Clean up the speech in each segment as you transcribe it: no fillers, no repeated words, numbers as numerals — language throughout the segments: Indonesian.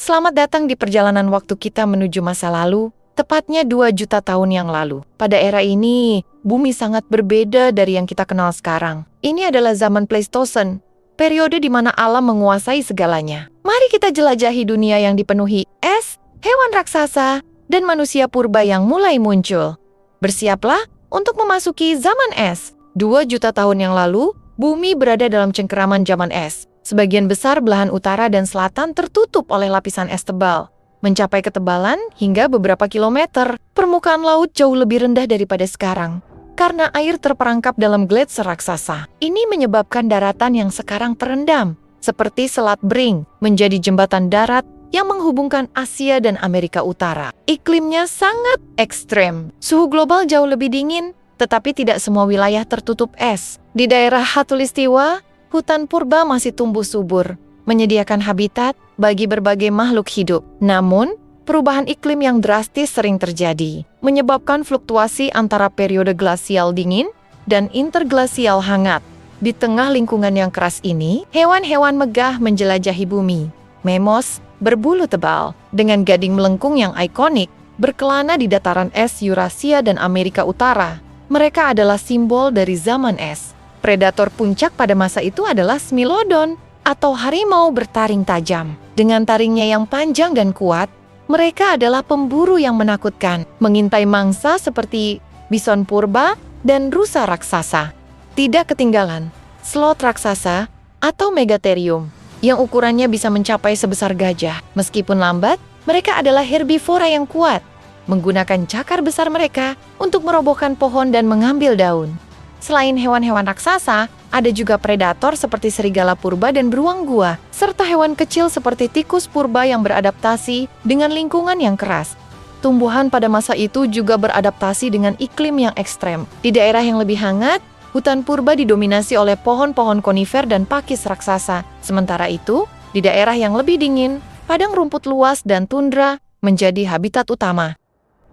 Selamat datang di perjalanan waktu kita menuju masa lalu, tepatnya 2 juta tahun yang lalu. Pada era ini, bumi sangat berbeda dari yang kita kenal sekarang. Ini adalah zaman Pleistosen, periode di mana alam menguasai segalanya. Mari kita jelajahi dunia yang dipenuhi es, hewan raksasa, dan manusia purba yang mulai muncul. Bersiaplah untuk memasuki zaman es. 2 juta tahun yang lalu, bumi berada dalam cengkeraman zaman es. Sebagian besar belahan utara dan selatan tertutup oleh lapisan es tebal, mencapai ketebalan hingga beberapa kilometer. Permukaan laut jauh lebih rendah daripada sekarang, karena air terperangkap dalam gletser raksasa. Ini menyebabkan daratan yang sekarang terendam, seperti Selat Bering, menjadi jembatan darat yang menghubungkan Asia dan Amerika Utara. Iklimnya sangat ekstrem. Suhu global jauh lebih dingin, tetapi tidak semua wilayah tertutup es. Di daerah Khatulistiwa, hutan purba masih tumbuh subur, menyediakan habitat bagi berbagai makhluk hidup. Namun, perubahan iklim yang drastis sering terjadi, menyebabkan fluktuasi antara periode glasial dingin dan interglasial hangat. Di tengah lingkungan yang keras ini, hewan-hewan megah menjelajahi bumi. Memos berbulu tebal, dengan gading melengkung yang ikonik, berkelana di dataran es Eurasia dan Amerika Utara. Mereka adalah simbol dari zaman es. Predator puncak pada masa itu adalah Smilodon, atau harimau bertaring tajam. Dengan taringnya yang panjang dan kuat, mereka adalah pemburu yang menakutkan, mengintai mangsa seperti bison purba dan rusa raksasa. Tidak ketinggalan, sloth raksasa atau Megatherium, yang ukurannya bisa mencapai sebesar gajah. Meskipun lambat, mereka adalah herbivora yang kuat, menggunakan cakar besar mereka untuk merobohkan pohon dan mengambil daun. Selain hewan-hewan raksasa, ada juga predator seperti serigala purba dan beruang gua, serta hewan kecil seperti tikus purba yang beradaptasi dengan lingkungan yang keras. Tumbuhan pada masa itu juga beradaptasi dengan iklim yang ekstrem. Di daerah yang lebih hangat, hutan purba didominasi oleh pohon-pohon konifer dan pakis raksasa. Sementara itu, di daerah yang lebih dingin, padang rumput luas dan tundra menjadi habitat utama.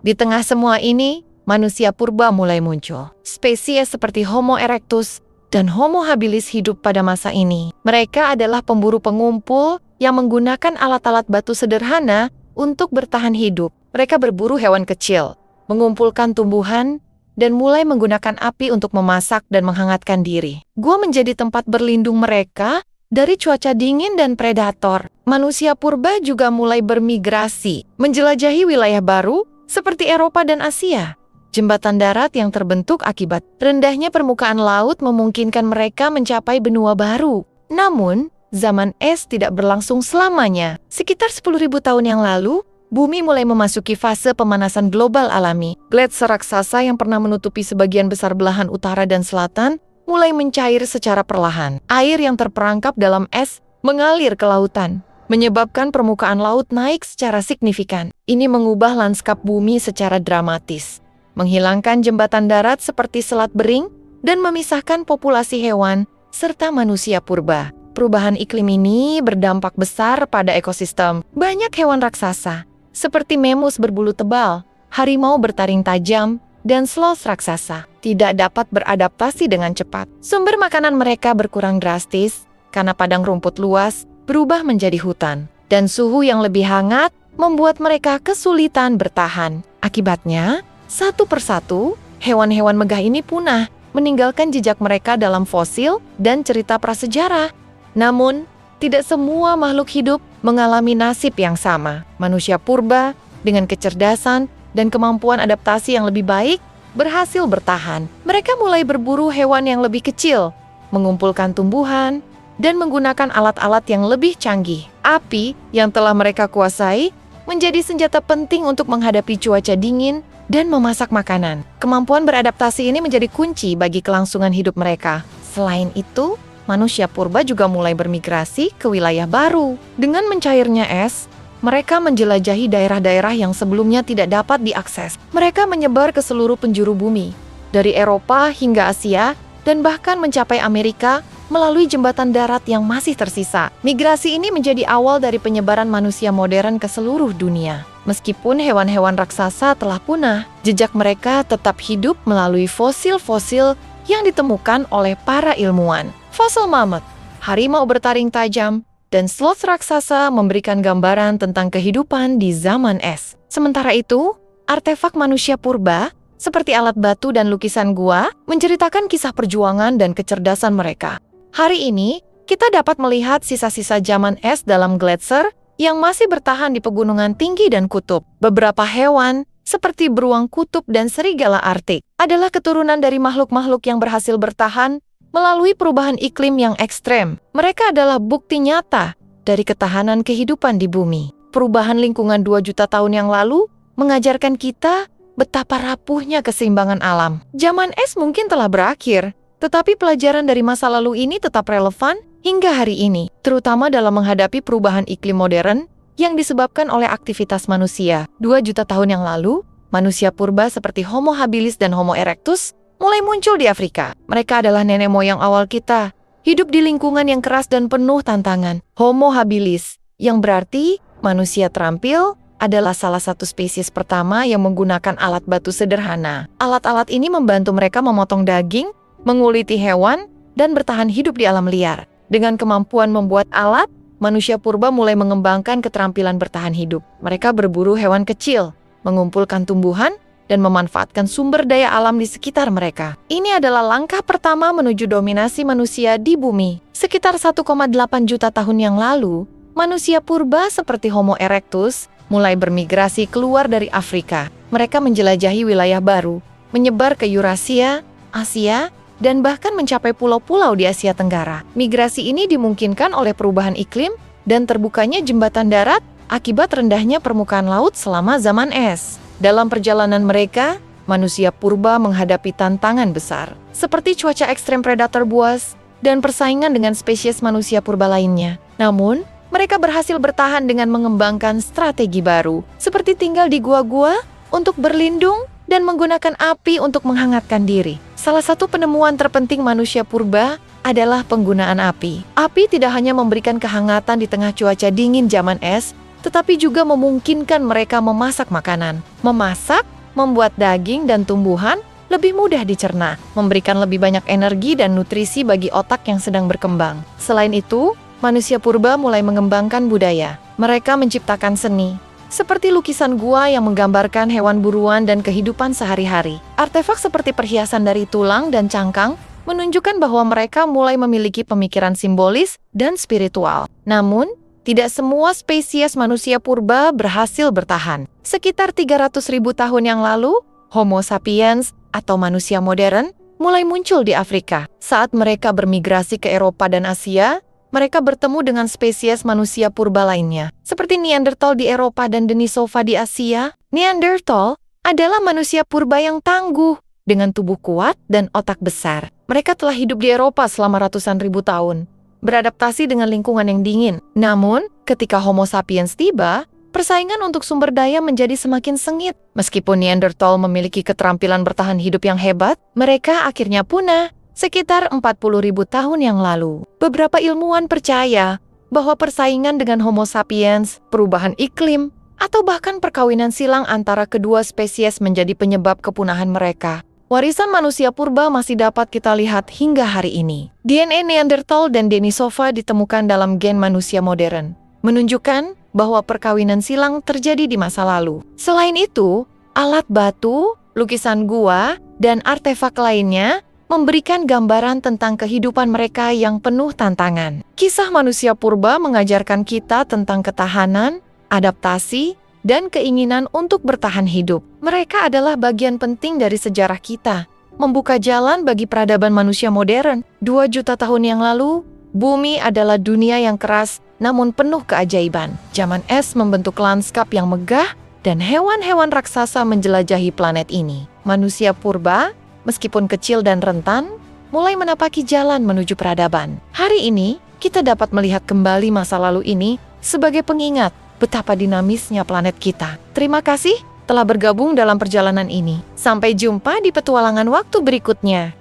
Di tengah semua ini, manusia purba mulai muncul. Spesies seperti Homo erectus dan Homo habilis hidup pada masa ini. Mereka adalah pemburu pengumpul yang menggunakan alat-alat batu sederhana untuk bertahan hidup. Mereka berburu hewan kecil, mengumpulkan tumbuhan, dan mulai menggunakan api untuk memasak dan menghangatkan diri. Gua menjadi tempat berlindung mereka dari cuaca dingin dan predator. Manusia purba juga mulai bermigrasi, menjelajahi wilayah baru seperti Eropa dan Asia. Jembatan darat yang terbentuk akibat rendahnya permukaan laut memungkinkan mereka mencapai benua baru. Namun, zaman es tidak berlangsung selamanya. Sekitar 10.000 tahun yang lalu, bumi mulai memasuki fase pemanasan global alami. Gletser raksasa yang pernah menutupi sebagian besar belahan utara dan selatan mulai mencair secara perlahan. Air yang terperangkap dalam es mengalir ke lautan, menyebabkan permukaan laut naik secara signifikan. Ini mengubah lanskap bumi secara dramatis, menghilangkan jembatan darat seperti Selat Bering, dan memisahkan populasi hewan serta manusia purba. Perubahan iklim ini berdampak besar pada ekosistem. Banyak hewan raksasa, seperti memus berbulu tebal, harimau bertaring tajam, dan sloth raksasa, tidak dapat beradaptasi dengan cepat. Sumber makanan mereka berkurang drastis, karena padang rumput luas berubah menjadi hutan, dan suhu yang lebih hangat membuat mereka kesulitan bertahan. Akibatnya, satu persatu, hewan-hewan megah ini punah, meninggalkan jejak mereka dalam fosil dan cerita prasejarah. Namun, tidak semua makhluk hidup mengalami nasib yang sama. Manusia purba, dengan kecerdasan dan kemampuan adaptasi yang lebih baik, berhasil bertahan. Mereka mulai berburu hewan yang lebih kecil, mengumpulkan tumbuhan, dan menggunakan alat-alat yang lebih canggih. Api yang telah mereka kuasai menjadi senjata penting untuk menghadapi cuaca dingin dan memasak makanan. Kemampuan beradaptasi ini menjadi kunci bagi kelangsungan hidup mereka. Selain itu, manusia purba juga mulai bermigrasi ke wilayah baru. Dengan mencairnya es, mereka menjelajahi daerah-daerah yang sebelumnya tidak dapat diakses. Mereka menyebar ke seluruh penjuru bumi, dari Eropa hingga Asia, dan bahkan mencapai Amerika melalui jembatan darat yang masih tersisa. Migrasi ini menjadi awal dari penyebaran manusia modern ke seluruh dunia. Meskipun hewan-hewan raksasa telah punah, jejak mereka tetap hidup melalui fosil-fosil yang ditemukan oleh para ilmuwan. Fosil mamut, harimau bertaring tajam, dan sloth raksasa memberikan gambaran tentang kehidupan di zaman es. Sementara itu, artefak manusia purba, seperti alat batu dan lukisan gua, menceritakan kisah perjuangan dan kecerdasan mereka. Hari ini, kita dapat melihat sisa-sisa zaman es dalam gletser yang masih bertahan di pegunungan tinggi dan kutub. Beberapa hewan, seperti beruang kutub dan serigala Arktik, adalah keturunan dari makhluk-makhluk yang berhasil bertahan melalui perubahan iklim yang ekstrem. Mereka adalah bukti nyata dari ketahanan kehidupan di bumi. Perubahan lingkungan 2 juta tahun yang lalu mengajarkan kita betapa rapuhnya keseimbangan alam. Zaman es mungkin telah berakhir, tetapi pelajaran dari masa lalu ini tetap relevan hingga hari ini, terutama dalam menghadapi perubahan iklim modern yang disebabkan oleh aktivitas manusia. 2 juta tahun yang lalu, manusia purba seperti Homo habilis dan Homo erectus mulai muncul di Afrika. Mereka adalah nenek moyang awal kita, hidup di lingkungan yang keras dan penuh tantangan. Homo habilis, yang berarti manusia terampil, adalah salah satu spesies pertama yang menggunakan alat batu sederhana. Alat-alat ini membantu mereka memotong daging, menguliti hewan, dan bertahan hidup di alam liar. Dengan kemampuan membuat alat, manusia purba mulai mengembangkan keterampilan bertahan hidup. Mereka berburu hewan kecil, mengumpulkan tumbuhan, dan memanfaatkan sumber daya alam di sekitar mereka. Ini adalah langkah pertama menuju dominasi manusia di bumi. Sekitar 1,8 juta tahun yang lalu, manusia purba seperti Homo erectus mulai bermigrasi keluar dari Afrika. Mereka menjelajahi wilayah baru, menyebar ke Eurasia, Asia, dan bahkan mencapai pulau-pulau di Asia Tenggara. Migrasi ini dimungkinkan oleh perubahan iklim dan terbukanya jembatan darat akibat rendahnya permukaan laut selama zaman es. Dalam perjalanan mereka, manusia purba menghadapi tantangan besar, seperti cuaca ekstrem predator buas dan persaingan dengan spesies manusia purba lainnya. Namun, mereka berhasil bertahan dengan mengembangkan strategi baru, seperti tinggal di gua-gua untuk berlindung dan menggunakan api untuk menghangatkan diri. Salah satu penemuan terpenting manusia purba adalah penggunaan api. Api tidak hanya memberikan kehangatan di tengah cuaca dingin zaman es, tetapi juga memungkinkan mereka memasak makanan. Memasak, membuat daging dan tumbuhan lebih mudah dicerna, memberikan lebih banyak energi dan nutrisi bagi otak yang sedang berkembang. Selain itu, manusia purba mulai mengembangkan budaya. Mereka menciptakan seni, seperti lukisan gua yang menggambarkan hewan buruan dan kehidupan sehari-hari. Artefak seperti perhiasan dari tulang dan cangkang menunjukkan bahwa mereka mulai memiliki pemikiran simbolis dan spiritual. Namun, tidak semua spesies manusia purba berhasil bertahan. Sekitar 300.000 tahun yang lalu, Homo sapiens atau manusia modern mulai muncul di Afrika. Saat mereka bermigrasi ke Eropa dan Asia, mereka bertemu dengan spesies manusia purba lainnya, seperti Neanderthal di Eropa dan Denisova di Asia. Neanderthal adalah manusia purba yang tangguh, dengan tubuh kuat dan otak besar. Mereka telah hidup di Eropa selama ratusan ribu tahun, beradaptasi dengan lingkungan yang dingin. Namun, ketika Homo sapiens tiba, persaingan untuk sumber daya menjadi semakin sengit. Meskipun Neanderthal memiliki keterampilan bertahan hidup yang hebat, mereka akhirnya punah sekitar 40.000 tahun yang lalu. Beberapa ilmuwan percaya bahwa persaingan dengan Homo sapiens, perubahan iklim, atau bahkan perkawinan silang antara kedua spesies menjadi penyebab kepunahan mereka. Warisan manusia purba masih dapat kita lihat hingga hari ini. DNA Neanderthal dan Denisova ditemukan dalam gen manusia modern, menunjukkan bahwa perkawinan silang terjadi di masa lalu. Selain itu, alat batu, lukisan gua, dan artefak lainnya memberikan gambaran tentang kehidupan mereka yang penuh tantangan. Kisah manusia purba mengajarkan kita tentang ketahanan, adaptasi, dan keinginan untuk bertahan hidup. Mereka adalah bagian penting dari sejarah kita, membuka jalan bagi peradaban manusia modern. 2 juta tahun yang lalu, bumi adalah dunia yang keras namun penuh keajaiban. Zaman es membentuk lanskap yang megah dan hewan-hewan raksasa menjelajahi planet ini. Manusia purba, meskipun kecil dan rentan, mulai menapaki jalan menuju peradaban. Hari ini, kita dapat melihat kembali masa lalu ini sebagai pengingat betapa dinamisnya planet kita. Terima kasih telah bergabung dalam perjalanan ini. Sampai jumpa di petualangan waktu berikutnya.